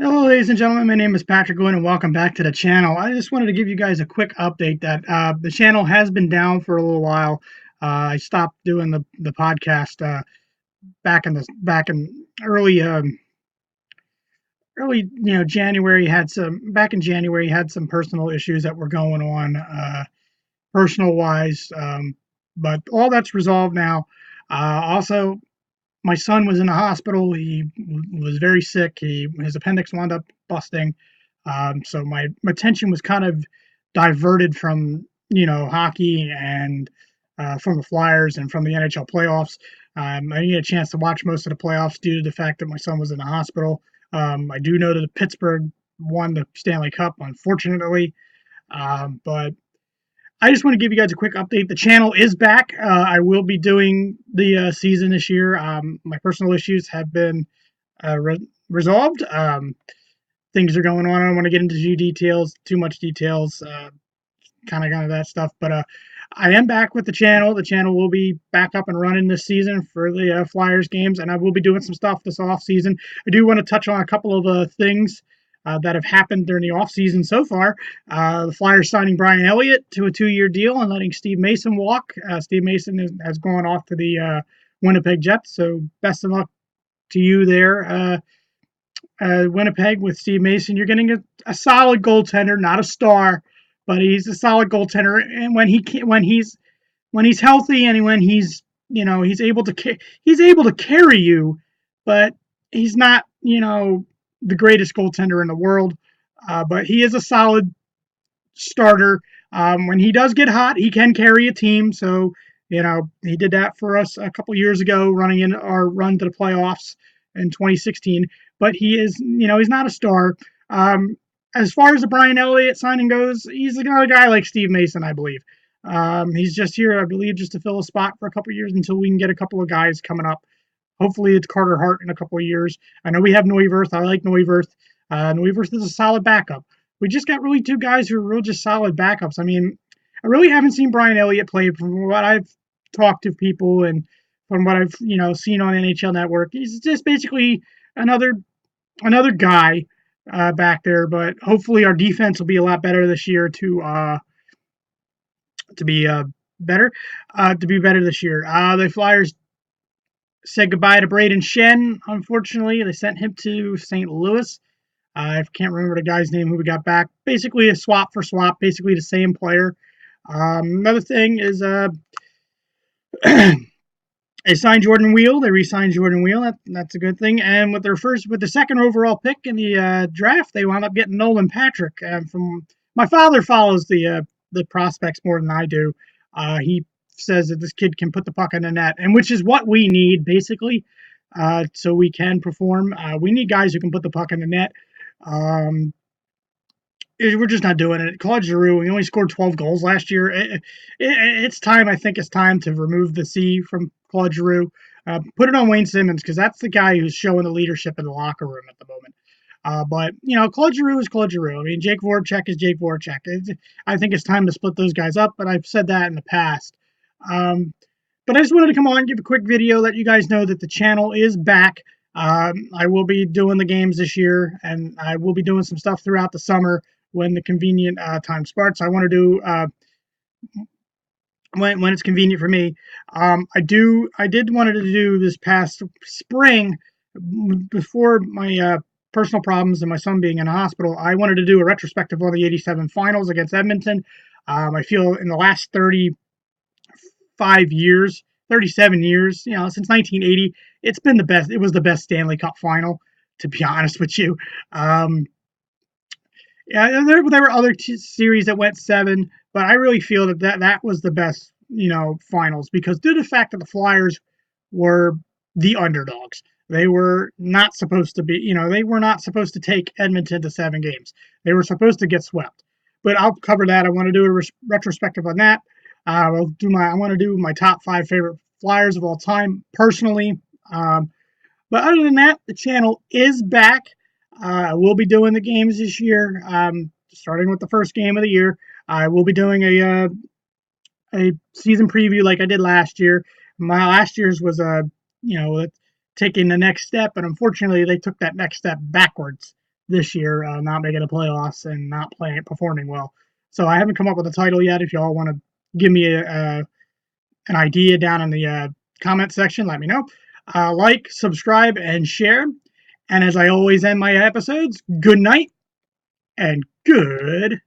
Hello, ladies and gentlemen. My name is Patrick Gwynn, and welcome back to the channel. I just wanted to give you guys a quick update that the channel has been down for a little while. I stopped doing the podcast back in early January. Had some back in January had some personal issues that were going on personal wise, but all that's resolved now. Also, my son was in the hospital. He was very sick. His appendix wound up busting. So my attention was kind of diverted from hockey and from the Flyers and from the NHL playoffs. I didn't get a chance to watch most of the playoffs due to the fact that my son was in the hospital. I do know that Pittsburgh won the Stanley Cup, unfortunately, but I just want to give you guys a quick update. The channel is back. I will be doing the season this year. My personal issues have been resolved. Things are going on. I don't want to get into too much details, kind of that stuff. But I am back with the channel. The channel will be back up and running this season for the Flyers games, and I will be doing some stuff this off season. I do want to touch on a couple of things that have happened during the offseason so far. The Flyers signing Brian Elliott to a 2-year deal and letting Steve Mason walk. Steve Mason has gone off to the Winnipeg Jets, so best of luck to you there, Winnipeg, with Steve Mason. You're getting a solid goaltender, not a star, but he's a solid goaltender. And when he's healthy and when he's able to carry you, but he's not the greatest goaltender in the world. But he is a solid starter. When he does get hot, he can carry a team. So he did that for us a couple years ago, running in our run to the playoffs in 2016. But he's not a star. As far as the Brian Elliott signing goes, he's another guy like Steve Mason, I believe. He's just here, I believe, just to fill a spot for a couple of years until we can get a couple of guys coming up. Hopefully, it's Carter Hart in a couple of years. I know we have Neuwirth. I like Neuwirth. Neuwirth is a solid backup. We just got really two guys who are real just solid backups. I mean, I really haven't seen Brian Elliott play. From what I've talked to people and from what I've seen on NHL Network, he's just basically another guy back there. But hopefully, our defense will be a lot better this year to be better this year. The Flyers said goodbye to Braden Shen. Unfortunately, they sent him to St. Louis. I can't remember the guy's name who we got back. Basically a swap for swap, basically the same player. Another thing is they signed Jordan Wheel. They re-signed Jordan Wheel. That's a good thing. And with the second overall pick in the draft, they wound up getting Nolan Patrick. From my father follows the prospects more than I do. He says that this kid can put the puck in the net, and which is what we need basically, so we can perform. We need guys who can put the puck in the net. We're just not doing it. Claude Giroux, he only scored 12 goals last year. It's time. I think it's time to remove the C from Claude Giroux. Put it on Wayne Simmons, because that's the guy who's showing the leadership in the locker room at the moment. But Claude Giroux is Claude Giroux. I mean, Jake Voracek is Jake Voracek. I think it's time to split those guys up, but I've said that in the past. But I just wanted to come on and give a quick video, let you guys know that the channel is back. I will be doing the games this year, and I will be doing some stuff throughout the summer when the convenient time starts. I want to do when it's convenient for me. I did wanted to do this past spring, before my personal problems and my son being in a hospital. I wanted to do a retrospective on the '87 finals against Edmonton. I feel in the last 37 years, since 1980, it's been the best. It was the best Stanley Cup final, to be honest with you. Yeah, there were other series that went 7, but I really feel that was the best, finals, because due to the fact that the Flyers were the underdogs. They were not supposed to be, they were not supposed to take Edmonton to 7 games. They were supposed to get swept. But I'll cover that. I want to do a retrospective on that. I want to do my top 5 favorite Flyers of all time personally. But other than that, the channel is back. We'll be doing the games this year, starting with the first game of the year. I will be doing a season preview like I did last year. My last year's was taking the next step, but unfortunately they took that next step backwards this year, not making the playoffs and not performing well. So I haven't come up with a title yet. If y'all want to give me an idea down in the comment section, let me know. Like, subscribe, and share. And as I always end my episodes, good night and good